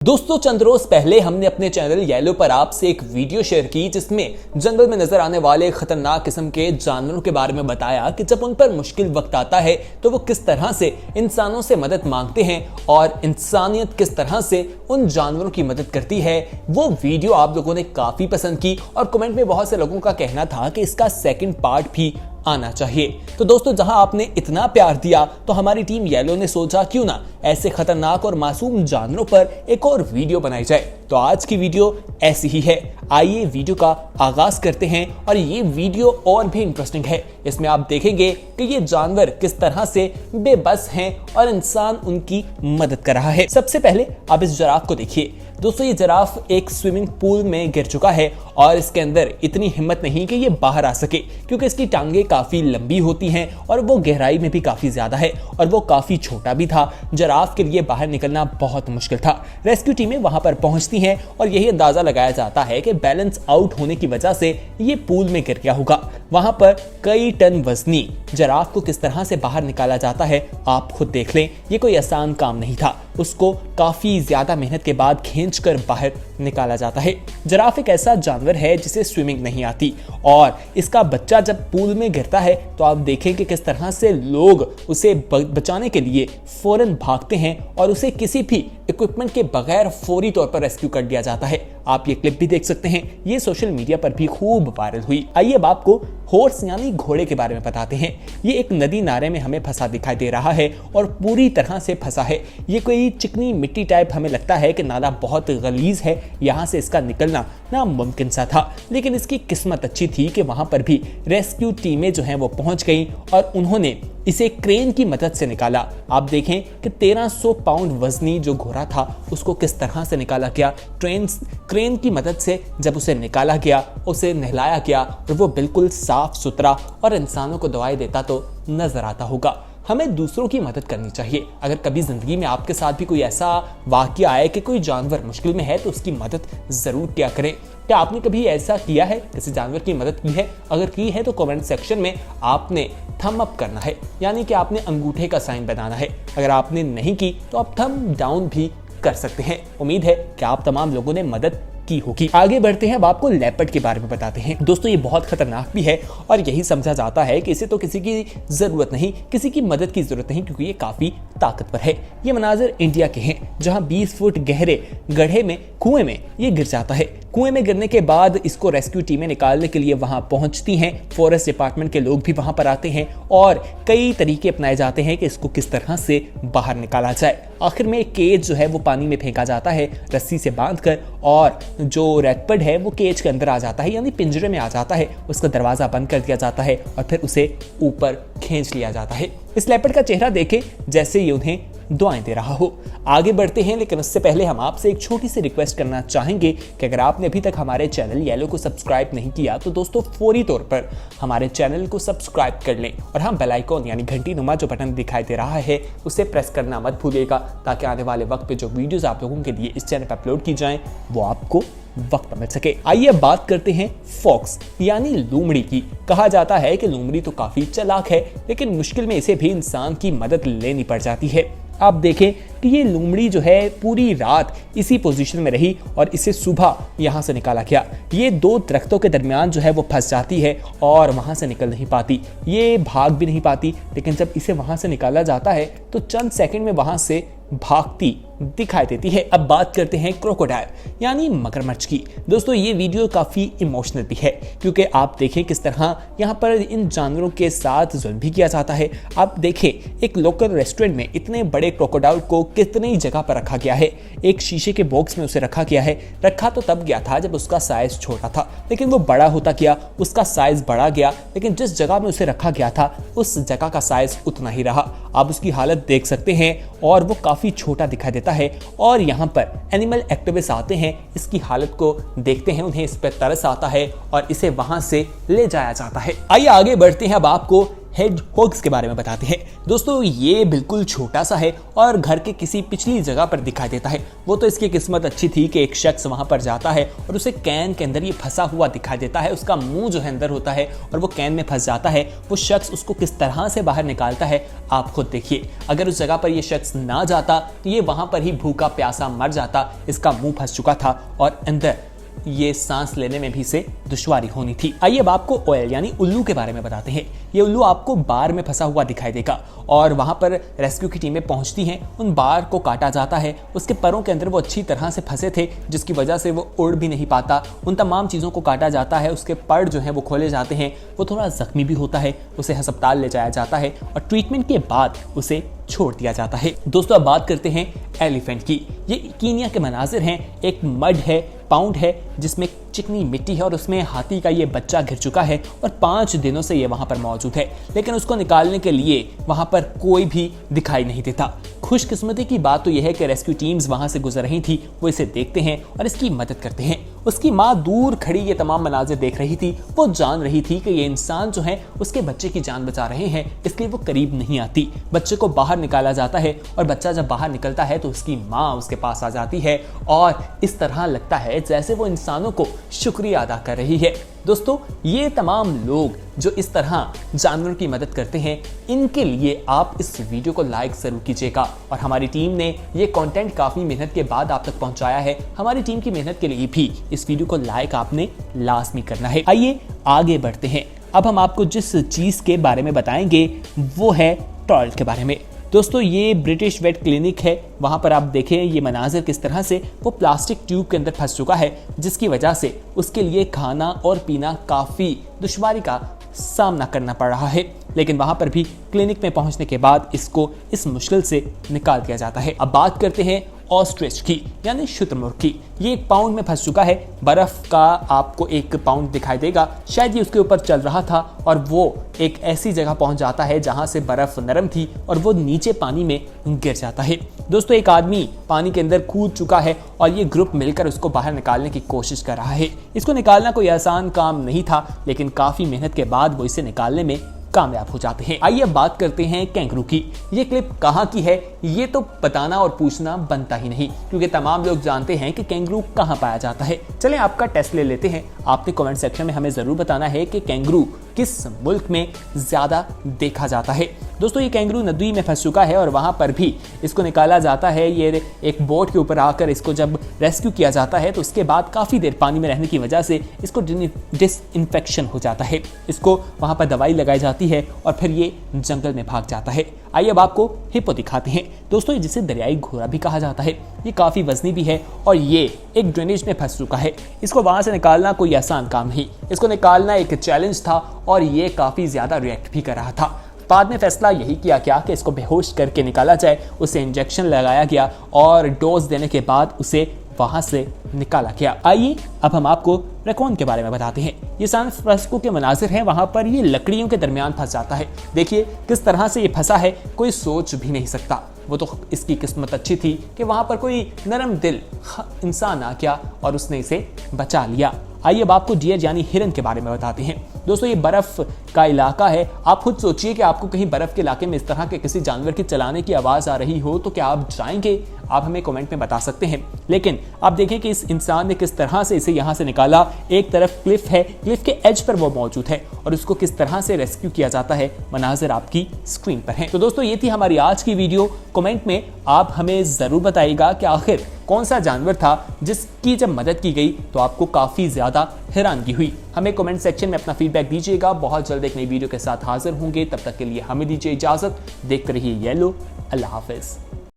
दोस्तों चंद रोज पहले हमने अपने चैनल येलो पर आपसे एक वीडियो शेयर की जिसमें जंगल में नजर आने वाले खतरनाक किस्म के जानवरों के बारे में बताया कि जब उन पर मुश्किल वक्त आता है तो वो किस तरह से इंसानों से मदद मांगते हैं और इंसानियत किस तरह से उन जानवरों की मदद करती है। वो वीडियो आप लोगों ने काफी पसंद की और कमेंट में बहुत से लोगों का कहना था कि इसका सेकंड पार्ट भी आना चाहिए। तो दोस्तों जहां आपने इतना प्यार दिया तो हमारी टीम येलो ने सोचा क्यों ना ऐसे खतरनाक और मासूम जानवरों पर एक और वीडियो बनाई जाए। तो आज की वीडियो ऐसी ही है। आइए वीडियो का आगाज करते हैं और ये वीडियो और भी इंटरेस्टिंग है। इसमें आप देखेंगे कि ये जानवर किस तरह से बेबस हैं और इंसान उनकी मदद कर रहा है। सबसे पहले आप इस जिराफ को देखिए। दोस्तों ये जिराफ एक स्विमिंग पूल में गिर चुका है और इसके अंदर इतनी हिम्मत नहीं कि ये बाहर आ सके क्योंकि इसकी टांगे काफी लंबी होती हैं और वो गहराई में भी काफी ज्यादा है और वो काफी छोटा भी था। जिराफ के लिए बाहर निकलना बहुत मुश्किल था। रेस्क्यू टीमें वहां पर पहुंचती हैं और यही अंदाजा लगाया जाता है कि बैलेंस आउट होने की वजह से ये पूल में गिर गया होगा। वहां पर कई टन वजनी जिराफ को किस तरह से बाहर निकाला जाता है आप खुद देख लें। ये कोई आसान काम नहीं था। उसको काफी ज्यादा मेहनत के बाद खींचकर बाहर निकाला जाता है। जिराफ एक ऐसा जानवर है जिसे स्विमिंग नहीं आती और इसका बच्चा जब पूल में गिरता है तो आप देखें कि किस तरह से लोग उसे बचाने के लिए फौरन भागते हैं और उसे किसी भी इक्विपमेंट के बगैर फौरी तौर पर रेस्क्यू कर दिया जाता है। आप ये क्लिप भी देख सकते हैं। ये सोशल मीडिया पर भी खूब वायरल हुई। आइए अब आपको हॉर्स यानी घोड़े के बारे में बताते हैं। ये एक नदी नारे में हमें फंसा दिखाई दे रहा है और पूरी तरह से फंसा है। ये कोई चिकनी मिट्टी टाइप हमें लगता है कि नाला बहुत गलीज है, यहाँ से इसका निकलना नामुमकिन सा था। लेकिन इसकी किस्मत अच्छी थी कि वहां पर भी रेस्क्यू टीमें जो हैं वो पहुंच गई और उन्होंने इसे क्रेन की मदद से निकाला। आप देखें कि 1300 पाउंड वजनी जो घोड़ा था उसको किस तरह से निकाला गया। क्रेन की मदद से जब उसे निकाला गया, उसे नहलाया गया और वो बिल्कुल साफ सुथरा और इंसानों को दवाई देता तो नजर आता होगा। हमें दूसरों की मदद करनी चाहिए। अगर कभी जिंदगी में आपके साथ भी कोई ऐसा वाकया आए कि कोई जानवर मुश्किल में है तो उसकी मदद जरूर किया करें। क्या आपने कभी ऐसा किया है, किसी जानवर की मदद की है? अगर की है तो कमेंट सेक्शन में आपने थम अप करना है, यानी कि आपने अंगूठे का साइन बनाना है। अगर आपने नहीं की तो आप थम डाउन भी कर सकते हैं। उम्मीद है कि आप तमाम लोगों ने मदद की होगी। आगे बढ़ते हैं, अब आपको लेपर्ड के बारे में बताते हैं। दोस्तों ये बहुत खतरनाक भी है और यही समझा जाता है कि इसे तो किसी की जरूरत नहीं, किसी की मदद की जरूरत नहीं क्योंकि ये काफी ताकतवर है। ये मनाजिर इंडिया के हैं जहां 20 फुट गहरे गड्ढे में कुएं में ये गिर जाता है। कुएं में गिरने के बाद इसको रेस्क्यू टीमें निकालने के लिए वहां पहुंचती हैं। फॉरेस्ट डिपार्टमेंट के लोग भी वहां पर आते हैं और कई तरीके अपनाए जाते हैं कि इसको किस तरह से बाहर निकाला जाए। आखिर में एक केज जो है वो पानी में फेंका जाता है रस्सी से बांधकर और जो लेपर्ड है वो केज के अंदर आ जाता है, यानी पिंजरे में आ जाता है। उसका दरवाजा बंद कर दिया जाता है और फिर उसे ऊपर खींच लिया जाता है। इस लेपर्ड का चेहरा देखें जैसे ये उन्हें दुआएं दे रहा हो। आगे बढ़ते हैं, लेकिन उससे पहले हम आपसे एक छोटी सी रिक्वेस्ट करना चाहेंगे कि अगर आपने अभी तक हमारे चैनल येलो को सब्सक्राइब नहीं किया तो दोस्तों फौरी तौर पर हमारे चैनल को सब्सक्राइब कर लें और हाँ बेल आइकॉन यानी घंटी नुमा जो बटन दिखाई दे रहा है उसे प्रेस करना मत भूलिएगा ताकि आने वाले वक्त पे जो वीडियोस आप लोगों के लिए इस चैनल पर अपलोड की जाएं वो आपको वक्त मिल सके। आइए बात करते हैं फॉक्स यानी लोमड़ी की। कहा जाता है कि लोमड़ी तो काफी चालाक है लेकिन मुश्किल में इसे भी इंसान की मदद लेनी पड़ जाती है। आप देखें कि ये लोमड़ी जो है पूरी रात इसी पोजीशन में रही और इसे सुबह यहाँ से निकाला गया। ये दो दरख्तों के दरमियान जो है वो फंस जाती है और वहाँ से निकल नहीं पाती। ये भाग भी नहीं पाती, लेकिन जब इसे वहाँ से निकाला जाता है तो चंद सेकंड में वहाँ से भागती दिखाई देती है। अब बात करते हैं क्रोकोडाइल यानी मगरमच्छ की। दोस्तों ये वीडियो काफी इमोशनल भी है क्योंकि आप देखें किस तरह यहाँ पर इन जानवरों के साथ जुल्म भी किया जाता है। आप देखें एक लोकल रेस्टोरेंट में इतने बड़े क्रोकोडाइल को कितनी जगह पर रखा गया है। एक शीशे के बॉक्स में उसे रखा गया है। रखा तो तब गया था जब उसका साइज छोटा था, लेकिन वो बड़ा होता गया, उसका साइज बढ़ा गया, लेकिन जिस जगह में उसे रखा गया था उस जगह का साइज उतना ही रहा। आप उसकी हालत देख सकते हैं और वो काफी छोटा दिखाई देता है और यहाँ पर एनिमल एक्टिविस्ट आते हैं, इसकी हालत को देखते हैं, उन्हें इस पर तरस आता है और इसे वहां से ले जाया जाता है। आइए आगे बढ़ते हैं, अब आपको हेडहॉग्स के बारे में बताते हैं। दोस्तों ये बिल्कुल छोटा सा है और घर के किसी पिछली जगह पर दिखाई देता है। वो तो इसकी किस्मत अच्छी थी कि एक शख्स वहां पर जाता है और उसे कैन के अंदर ये फंसा हुआ दिखाई देता है। उसका मुंह जो है अंदर होता है और वो कैन में फंस जाता है। वो शख्स उसको किस तरह से बाहर निकालता है आप खुद देखिए। अगर उस जगह पर ये शख्स ना जाता तो ये वहां पर ही भूखा प्यासा मर जाता। इसका मुंह फंस चुका था और अंदर ये सांस लेने में भी से दुश्वारी होनी थी। आइए अब आपको ऑयल यानी उल्लू के बारे में बताते हैं। ये उल्लू आपको बार में फंसा हुआ दिखाई देगा और वहां पर रेस्क्यू की टीमें पहुंचती हैं। उन बार को काटा जाता है। उसके परों के अंदर वो अच्छी तरह से फंसे थे जिसकी वजह से वो उड़ भी नहीं पाता। उन तमाम चीज़ों को काटा जाता है। उसके पर जो है वो खोले जाते हैं। वो थोड़ा जख्मी भी होता है। उसे अस्पताल ले जाया जाता है और ट्रीटमेंट के बाद उसे छोड़ दिया जाता है। दोस्तों अब बात करते हैं एलिफेंट की। ये कीनिया के मनाजिर हैं। एक मड है, पाउंड है जिसमें चिकनी मिट्टी है और उसमें हाथी का ये बच्चा घिर चुका है और 5 दिनों से ये वहां पर मौजूद है, लेकिन उसको निकालने के लिए वहां पर कोई भी दिखाई नहीं देता। खुशकिस्मती की बात तो यह है कि रेस्क्यू टीम्स वहां से गुजर रही थी। वो इसे देखते हैं और इसकी मदद करते हैं। उसकी माँ दूर खड़ी ये तमाम मनाजिर देख रही थी। वो जान रही थी कि ये इंसान जो है उसके बच्चे की जान बचा रहे हैं, इसलिए वो करीब नहीं आती। बच्चे को बाहर निकाला जाता है और बच्चा जब बाहर निकलता है तो उसकी माँ उसके पास आ जाती है और इस तरह लगता है जैसे वो इंसानों को शुक्रिया अदा कर रही है। दोस्तों ये तमाम लोग जो इस तरह जानवरों की मदद करते हैं, इनके लिए आप इस वीडियो को लाइक जरूर कीजिएगा। और हमारी टीम ने ये कंटेंट काफ़ी मेहनत के बाद आप तक पहुंचाया है। हमारी टीम की मेहनत के लिए भी इस वीडियो को लाइक आपने लाजमी करना है। आइए आगे बढ़ते हैं। अब हम आपको जिस चीज़ के बारे में बताएंगे वो है टॉयलेट के बारे में। दोस्तों ये ब्रिटिश वेट क्लिनिक है। वहाँ पर आप देखें ये मनाजिर किस तरह से वो प्लास्टिक ट्यूब के अंदर फंस चुका है, जिसकी वजह से उसके लिए खाना और पीना काफ़ी दुश्वारी का सामना करना पड़ रहा है। लेकिन वहाँ पर भी क्लिनिक में पहुँचने के बाद इसको इस मुश्किल से निकाल दिया जाता है। अब बात करते हैं ऑस्ट्रिच की यानी शुतुरमुर्ग की। ये एक पाउंड में फंस चुका है। बर्फ का आपको एक पाउंड दिखाई देगा। शायद ये उसके ऊपर चल रहा था और वो एक ऐसी जगह पहुंच जाता है जहां से बर्फ नरम थी और वो नीचे पानी में गिर जाता है। दोस्तों एक आदमी पानी के अंदर कूद चुका है और ये ग्रुप मिलकर उसको बाहर निकालने की कोशिश कर रहा है। इसको निकालना कोई आसान काम नहीं था, लेकिन काफी मेहनत के बाद वो इसे निकालने में कामयाब हो जाते हैं। आइए बात करते हैं कैंगरू की। ये क्लिप कहाँ की है ये तो बताना और पूछना बनता ही नहीं, क्योंकि तमाम लोग जानते हैं कि कैंगरू कहाँ पाया जाता है। चलें आपका टेस्ट ले लेते हैं। आपने कमेंट सेक्शन में हमें जरूर बताना है कि कैंगरू किस मुल्क में ज्यादा देखा जाता है। दोस्तों ये कैंगरू नदी में फंस चुका है और वहां पर भी इसको निकाला जाता है। ये एक बोट के ऊपर आकर इसको जब रेस्क्यू किया जाता है तो उसके बाद काफ़ी देर पानी में रहने की वजह से इसको डिसइंफेक्शन हो जाता है। इसको वहां पर दवाई लगाई जाती है और फिर ये जंगल में भाग जाता है। आइए अब आपको हिप्पो दिखाते हैं। दोस्तों जिसे दरियाई घोड़ा भी कहा जाता है। ये काफ़ी वजनी भी है और ये एक ड्रेनेज में फंस चुका है। इसको वहां से निकालना कोई आसान काम नहीं। इसको निकालना एक चैलेंज था और ये काफ़ी ज़्यादा रिएक्ट भी कर रहा था। बाद में फैसला यही किया गया कि इसको बेहोश करके निकाला जाए। उसे इंजेक्शन लगाया गया और डोज देने के बाद उसे वहां से निकाला गया। आइए अब हम आपको रैकून के बारे में बताते हैं। ये सैन फ्रांसिस्को के मनाजिर हैं। वहां पर ये लकड़ियों के दरमियान फंस जाता है। देखिए किस तरह से ये फंसा है, कोई सोच भी नहीं सकता। वो तो इसकी किस्मत अच्छी थी कि वहां पर कोई नरम दिल इंसान आ गया और उसने इसे बचा लिया। आइए अब आपको डियर यानी हिरन के बारे में बताते हैं। दोस्तों ये बर्फ का इलाका है। आप खुद सोचिए कि आपको कहीं बर्फ के इलाके में इस तरह के किसी जानवर की चलाने की आवाज़ आ रही हो तो क्या आप जाएंगे? आप हमें कमेंट में बता सकते हैं। लेकिन आप देखें कि इस इंसान ने किस तरह से इसे यहाँ से निकाला। एक तरफ क्लिफ है, क्लिफ के एज पर वो मौजूद है और उसको किस तरह से रेस्क्यू किया जाता है मनाजिर आपकी स्क्रीन पर है। तो दोस्तों ये थी हमारी आज की वीडियो। कमेंट में आप हमें ज़रूर बताइएगा कि आखिर कौन सा जानवर था जिसकी जब मदद की गई तो आपको काफ़ी ज़्यादा हैरानगी हुई। हमें कमेंट सेक्शन में अपना फीडबैक दीजिएगा। बहुत जल्द एक नई वीडियो के साथ हाजिर होंगे। तब तक के लिए हमें दीजिए इजाज़त। देखते रहिए येलो। अल्लाह हाफिज़।